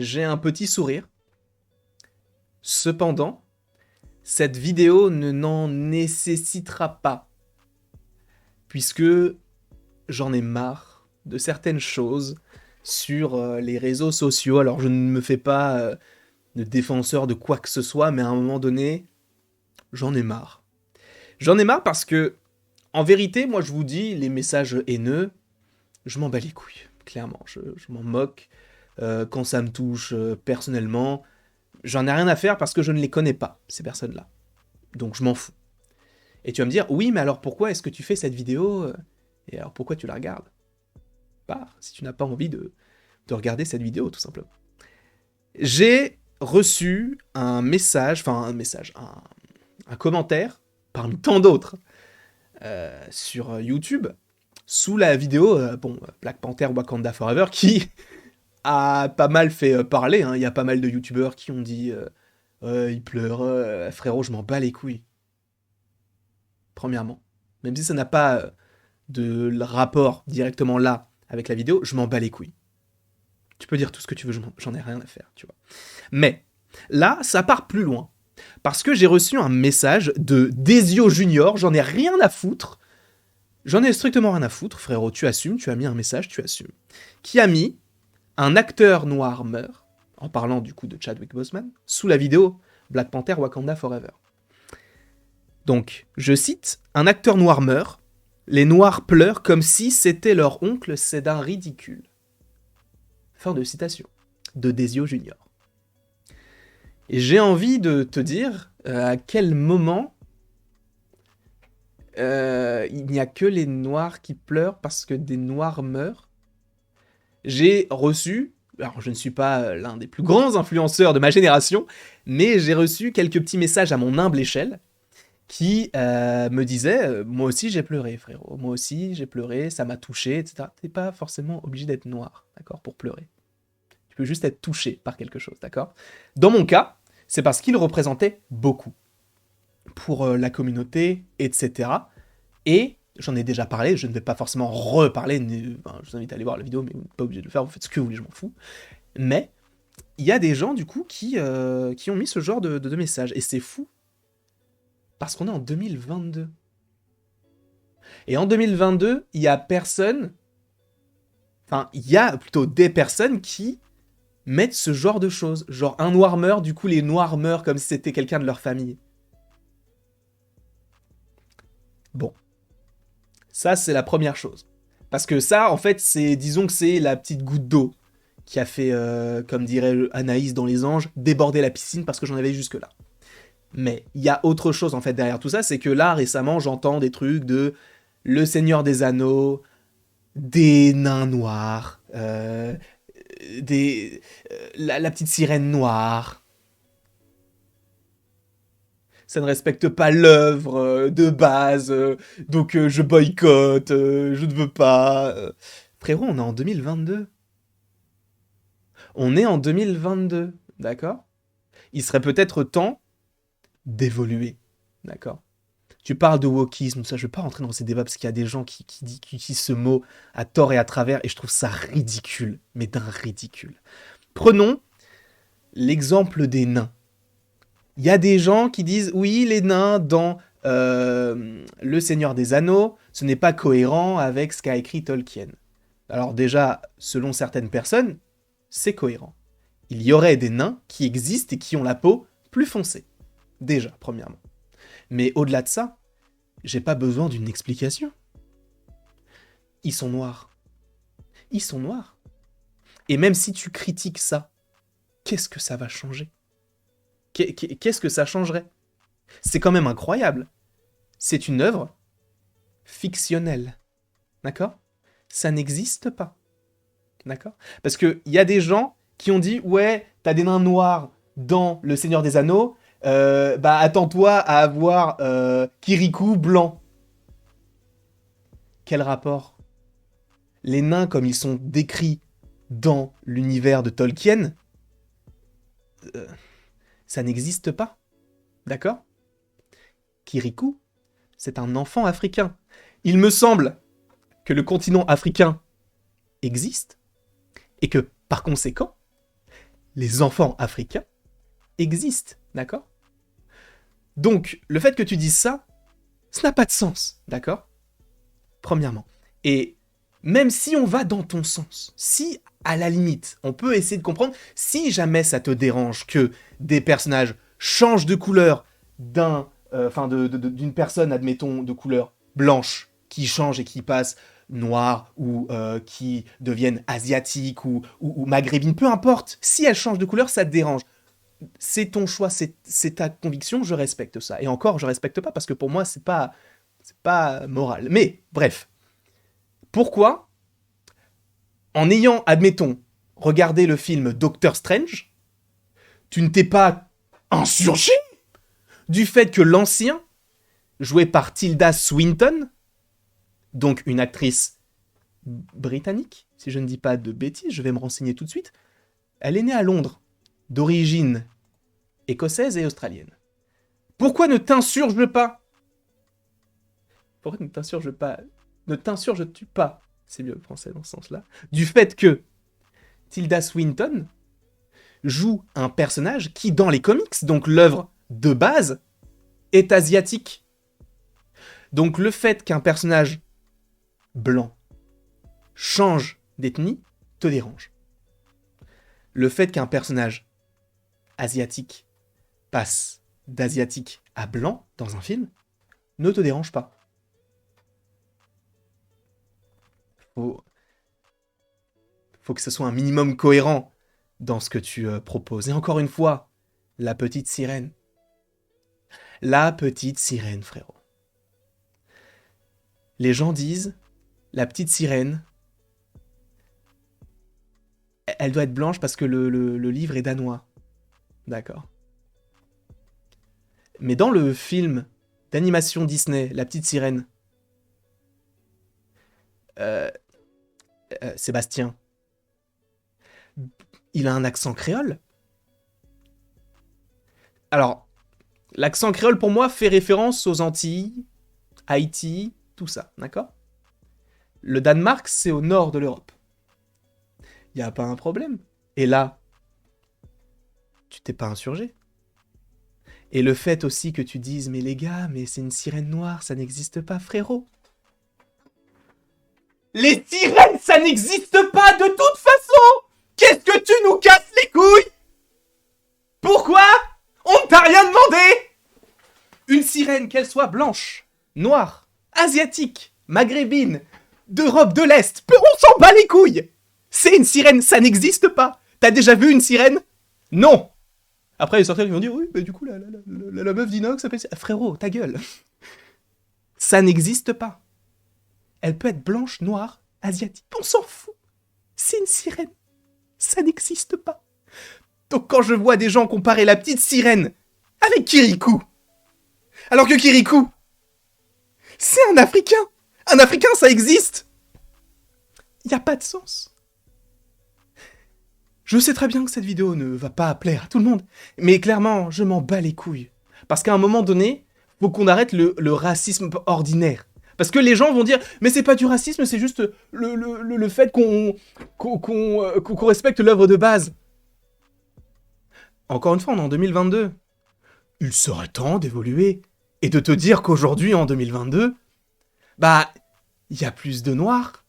j'ai un petit sourire. Cependant, cette vidéo n'en nécessitera pas, puisque j'en ai marre de certaines choses sur les réseaux sociaux. Alors je ne me fais pas de défenseur de quoi que ce soit, mais à un moment donné, j'en ai marre. J'en ai marre parce que, en vérité, moi je vous dis, les messages haineux, je m'en bats les couilles, clairement. Je m'en moque. Quand ça me touche personnellement, j'en ai rien à faire parce que je ne les connais pas, ces personnes-là. Donc je m'en fous. Et tu vas me dire, oui, mais alors pourquoi est-ce que tu fais cette vidéo et alors pourquoi tu la regardes? Bah, si tu n'as pas envie de regarder cette vidéo, tout simplement. J'ai reçu un message, un commentaire, parmi tant d'autres, sur YouTube, sous la vidéo, Black Panther Wakanda Forever, qui a pas mal fait parler, hein. Il y a pas mal de YouTubeurs qui ont dit il pleure, frérot, je m'en bats les couilles. Premièrement. Même si ça n'a pas de rapport directement là avec la vidéo, je m'en bats les couilles. Tu peux dire tout ce que tu veux, j'en ai rien à faire, tu vois. Mais là, ça part plus loin. Parce que j'ai reçu un message de Desio Junior, j'en ai rien à foutre. J'en ai strictement rien à foutre, frérot, tu assumes, tu as mis un message, tu assumes. Qui a mis un acteur noir meurt, en parlant du coup de Chadwick Boseman, sous la vidéo Black Panther Wakanda Forever. Donc, je cite, un acteur noir meurt, les noirs pleurent comme si c'était leur oncle, c'est d'un ridicule. Fin de citation, de Desio Junior. Et j'ai envie de te dire à quel moment il n'y a que les noirs qui pleurent parce que des noirs meurent. J'ai reçu, alors je ne suis pas l'un des plus grands influenceurs de ma génération, mais j'ai reçu quelques petits messages à mon humble échelle qui me disaient moi aussi j'ai pleuré, frérot, moi aussi j'ai pleuré, ça m'a touché, etc. T'es pas forcément obligé d'être noir, d'accord, pour pleurer. Tu peux juste être touché par quelque chose, d'accord. Dans mon cas, c'est parce qu'il représentait beaucoup pour la communauté, etc. Et j'en ai déjà parlé, je ne vais pas forcément reparler, enfin, je vous invite à aller voir la vidéo, mais vous n'êtes pas obligé de le faire, vous faites ce que vous voulez, je m'en fous. Mais il y a des gens, du coup, qui ont mis ce genre de messages. Et c'est fou, parce qu'on est en 2022. Et en 2022, il y a personne... Enfin, il y a plutôt des personnes qui mettent ce genre de choses. Genre, un noir meurt, du coup, les noirs meurent comme si c'était quelqu'un de leur famille. Bon. Ça, c'est la première chose. Parce que ça, en fait, disons que c'est la petite goutte d'eau qui a fait, comme dirait Anaïs dans Les Anges, déborder la piscine parce que j'en avais jusque-là. Mais il y a autre chose, en fait, derrière tout ça, c'est que là, récemment, j'entends des trucs de Le Seigneur des Anneaux, des nains noirs, la petite sirène noire. Ça ne respecte pas l'œuvre de base, donc je boycotte, je ne veux pas. Frérot, on est en 2022. On est en 2022, d'accord. Il serait peut-être temps d'évoluer, d'accord. Tu parles de wokisme, ça, je ne vais pas rentrer dans ces débats parce qu'il y a des gens qui utilisent ce mot à tort et à travers et je trouve ça ridicule, mais d'un ridicule. Prenons l'exemple des nains. Il y a des gens qui disent oui, les nains dans Le Seigneur des Anneaux, ce n'est pas cohérent avec ce qu'a écrit Tolkien. Alors déjà, selon certaines personnes, c'est cohérent. Il y aurait des nains qui existent et qui ont la peau plus foncée. Déjà, premièrement. Mais au-delà de ça, j'ai pas besoin d'une explication. Ils sont noirs. Ils sont noirs. Et même si tu critiques ça, qu'est-ce que ça va changer ? Qu'est-ce que ça changerait ? C'est quand même incroyable. C'est une œuvre fictionnelle. D'accord ? Ça n'existe pas. D'accord ? Parce qu'il y a des gens qui ont dit « Ouais, t'as des nains noirs dans Le Seigneur des Anneaux, bah attends-toi à avoir Kirikou blanc. » Quel rapport ? Les nains, comme ils sont décrits dans l'univers de Tolkien, ça n'existe pas. D'accord ? Kirikou, c'est un enfant africain. Il me semble que le continent africain existe et que, par conséquent, les enfants africains existent, d'accord? Donc, le fait que tu dises ça, ça n'a pas de sens, d'accord? Premièrement. Et même si on va dans ton sens, si, à la limite, on peut essayer de comprendre, si jamais ça te dérange que des personnages changent de couleur d'une personne, admettons, de couleur blanche, qui change et qui passe noire, ou qui deviennent asiatiques, ou maghrébines, peu importe, si elle change de couleur, ça te dérange. C'est ton choix, c'est ta conviction, je respecte ça. Et encore, je respecte pas, parce que pour moi, c'est pas moral. Mais, bref. Pourquoi, en ayant, admettons, regardé le film Doctor Strange, tu ne t'es pas insurgé du fait que l'ancien, joué par Tilda Swinton, donc une actrice britannique, si je ne dis pas de bêtises, je vais me renseigner tout de suite, elle est née à Londres, d'origine écossaise et australienne. Pourquoi ne t'insurges pas? Pourquoi ne t'insurges pas? Ne t'insurges-tu pas, c'est mieux le français dans ce sens-là, du fait que Tilda Swinton joue un personnage qui, dans les comics, donc l'œuvre de base, est asiatique. Donc le fait qu'un personnage blanc change d'ethnie te dérange. Le fait qu'un personnage asiatique passe d'asiatique à blanc dans un film ne te dérange pas. Faut que ce soit un minimum cohérent dans ce que tu proposes. Et encore une fois, la petite sirène. La petite sirène, frérot. Les gens disent, la petite sirène, elle doit être blanche parce que le livre est danois. D'accord. Mais dans le film d'animation Disney, La petite sirène, Sébastien, il a un accent créole. Alors, l'accent créole pour moi fait référence aux Antilles, Haïti, tout ça, d'accord? Le Danemark, c'est au nord de l'Europe. Il n'y a pas un problème. Et là, tu t'es pas insurgé. Et le fait aussi que tu dises, mais les gars, mais c'est une sirène noire, ça n'existe pas, frérot. Les sirènes, ça n'existe pas de toute façon. Qu'est-ce que tu nous casses les couilles? Pourquoi? On ne t'a rien demandé. Une sirène, qu'elle soit blanche, noire, asiatique, maghrébine, d'Europe de l'Est, on s'en bat les couilles. C'est une sirène, ça n'existe pas. T'as déjà vu une sirène? Non. Après, les sorcières qui vont dire, oui, mais du coup, la meuf d'Inox s'appelle... Frérot, ta gueule. Ça n'existe pas. Elle peut être blanche, noire, asiatique. On s'en fout. C'est une sirène. Ça n'existe pas. Donc quand je vois des gens comparer la petite sirène avec Kirikou, alors que Kirikou, c'est un Africain. Un Africain, ça existe. Il n'y a pas de sens. Je sais très bien que cette vidéo ne va pas plaire à tout le monde, mais clairement, je m'en bats les couilles. Parce qu'à un moment donné, faut qu'on arrête le racisme ordinaire. Parce que les gens vont dire, mais c'est pas du racisme, c'est juste le fait qu'on respecte l'œuvre de base. Encore une fois, on est en 2022. Il serait temps d'évoluer. Et de te dire qu'aujourd'hui, en 2022, bah, il y a plus de noirs.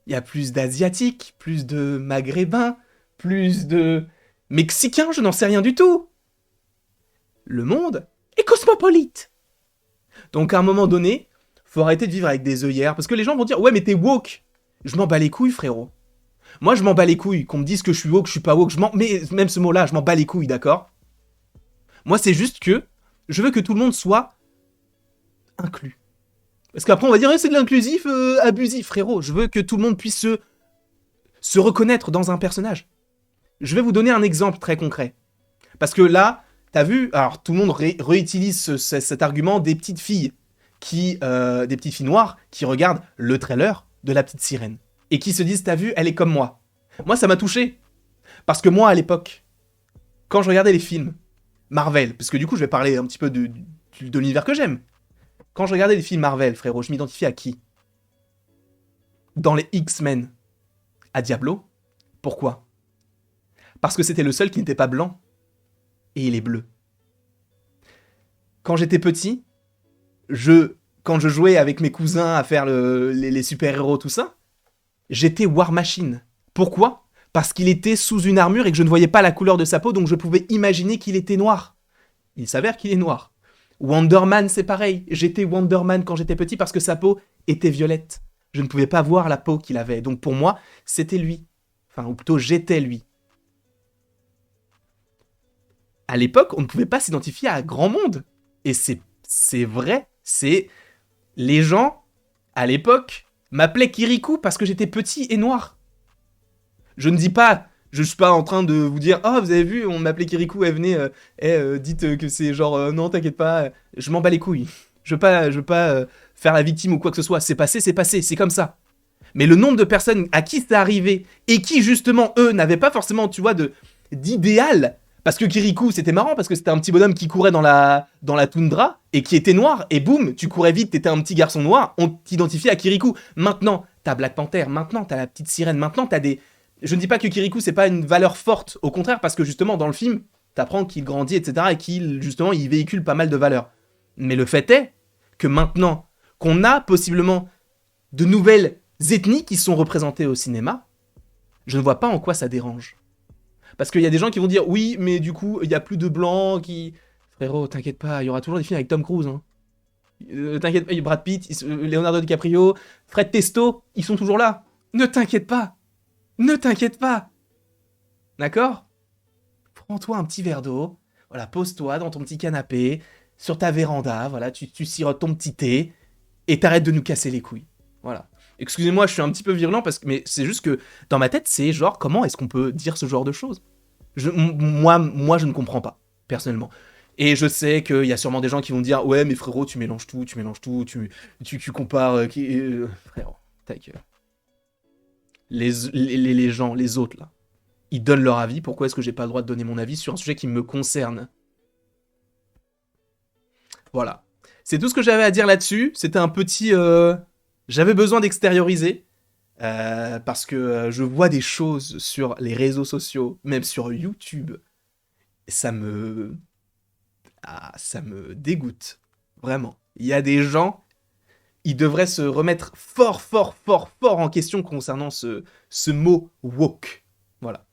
Il y a plus d'asiatiques, plus de maghrébins, plus de mexicains, je n'en sais rien du tout. Le monde est cosmopolite. Donc à un moment donné, faut arrêter de vivre avec des œillères, parce que les gens vont dire, ouais mais t'es woke. Je m'en bats les couilles, frérot. Moi je m'en bats les couilles, qu'on me dise que je suis woke, je suis pas woke, mais même ce mot-là, je m'en bats les couilles, d'accord? Moi c'est juste que je veux que tout le monde soit inclus. Parce qu'après on va dire, c'est de l'inclusif abusif, frérot. Je veux que tout le monde puisse se reconnaître dans un personnage. Je vais vous donner un exemple très concret. Parce que là, t'as vu, alors tout le monde réutilise cet argument des petites filles des petites filles noires qui regardent le trailer de La Petite Sirène et qui se disent, t'as vu, elle est comme moi. Moi, ça m'a touché. Parce que moi, à l'époque, quand je regardais les films Marvel, parce que du coup, je vais parler un petit peu de l'univers que j'aime. Quand je regardais les films Marvel, frérot, je m'identifiais à qui? Dans les X-Men, à Diablo. Pourquoi? Parce que c'était le seul qui n'était pas blanc. Et il est bleu. Quand j'étais petit, quand je jouais avec mes cousins à faire les super-héros, tout ça, j'étais War Machine. Pourquoi ? Parce qu'il était sous une armure et que je ne voyais pas la couleur de sa peau, donc je pouvais imaginer qu'il était noir. Il s'avère qu'il est noir. Wonder Man, c'est pareil. J'étais Wonder Man quand j'étais petit parce que sa peau était violette. Je ne pouvais pas voir la peau qu'il avait. Donc pour moi, c'était lui. Enfin, ou plutôt, j'étais lui. À l'époque, on ne pouvait pas s'identifier à grand monde. Et c'est vrai. Les gens, à l'époque, m'appelaient Kirikou parce que j'étais petit et noir. Je ne dis pas... Je suis pas en train de vous dire « Oh, vous avez vu, on m'appelait Kirikou, elle venait, dites que c'est genre, non, t'inquiète pas, je m'en bats les couilles. Je veux pas faire la victime ou quoi que ce soit. C'est passé, c'est comme ça. » Mais le nombre de personnes à qui c'est arrivé et qui, justement, eux, n'avaient pas forcément, tu vois, d'idéal. Parce que Kirikou, c'était marrant, parce que c'était un petit bonhomme qui courait dans la toundra et qui était noir, et boum, tu courais vite, t'étais un petit garçon noir, on t'identifiait à Kirikou. Maintenant, t'as Black Panther, maintenant, t'as la petite sirène, maintenant, t'as des... Je ne dis pas que Kirikou, c'est pas une valeur forte, au contraire, parce que justement, dans le film, t'apprends qu'il grandit, etc., et qu'il, justement, il véhicule pas mal de valeurs. Mais le fait est que maintenant, qu'on a possiblement de nouvelles ethnies qui sont représentées au cinéma, je ne vois pas en quoi ça dérange. Parce qu'il y a des gens qui vont dire, oui, mais du coup, il n'y a plus de blancs qui... Frérot, t'inquiète pas, il y aura toujours des films avec Tom Cruise, hein. T'inquiète pas, Brad Pitt, Leonardo DiCaprio, Fred Testo, ils sont toujours là. Ne t'inquiète pas. Ne t'inquiète pas. D'accord ? Prends-toi un petit verre d'eau, voilà, pose-toi dans ton petit canapé, sur ta véranda, voilà, tu sirotes ton petit thé, et t'arrêtes de nous casser les couilles. Voilà. Excusez-moi, je suis un petit peu virulent, mais c'est juste que, dans ma tête, c'est genre, comment est-ce qu'on peut dire ce genre de choses ? Moi, je ne comprends pas, personnellement. Et je sais qu'il y a sûrement des gens qui vont dire, ouais, mais frérot, tu mélanges tout, tu compares... frérot, ta gueule. Les gens, les autres, là, ils donnent leur avis, pourquoi est-ce que j'ai pas le droit de donner mon avis sur un sujet qui me concerne ? Voilà. C'est tout ce que j'avais à dire là-dessus. C'était un petit... J'avais besoin d'extérioriser, parce que je vois des choses sur les réseaux sociaux, même sur YouTube, et ça me dégoûte. Vraiment. Il y a des gens... Ils devraient se remettre fort en question concernant ce mot woke. Voilà.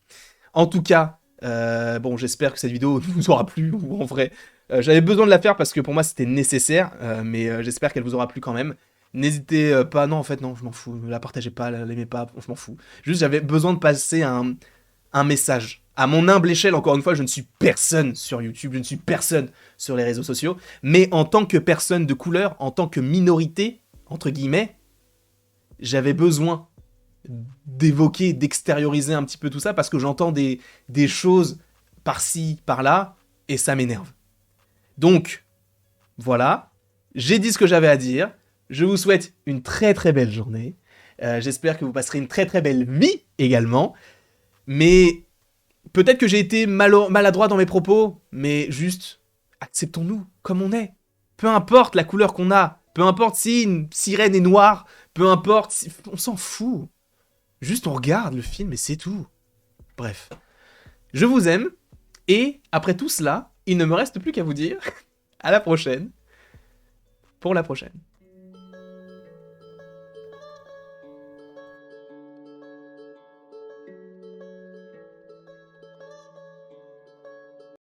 En tout cas, bon, j'espère que cette vidéo vous aura plu, ou en vrai, j'avais besoin de la faire parce que pour moi c'était nécessaire, mais j'espère qu'elle vous aura plu quand même. N'hésitez pas, non en fait non, je m'en fous, ne la partagez pas, l'aimez pas, je m'en fous. Juste j'avais besoin de passer un message. À mon humble échelle, encore une fois, je ne suis personne sur YouTube, je ne suis personne sur les réseaux sociaux, mais en tant que personne de couleur, en tant que minorité, entre guillemets, j'avais besoin d'évoquer, d'extérioriser un petit peu tout ça, parce que j'entends des choses par-ci, par-là, et ça m'énerve. Donc, voilà, j'ai dit ce que j'avais à dire, je vous souhaite une très belle journée, j'espère que vous passerez une très belle vie également, mais peut-être que j'ai été maladroit dans mes propos, mais juste, acceptons-nous comme on est. Peu importe la couleur qu'on a, peu importe si une sirène est noire, peu importe si... On s'en fout. Juste on regarde le film et c'est tout. Bref. Je vous aime, et après tout cela, il ne me reste plus qu'à vous dire à la prochaine, pour la prochaine.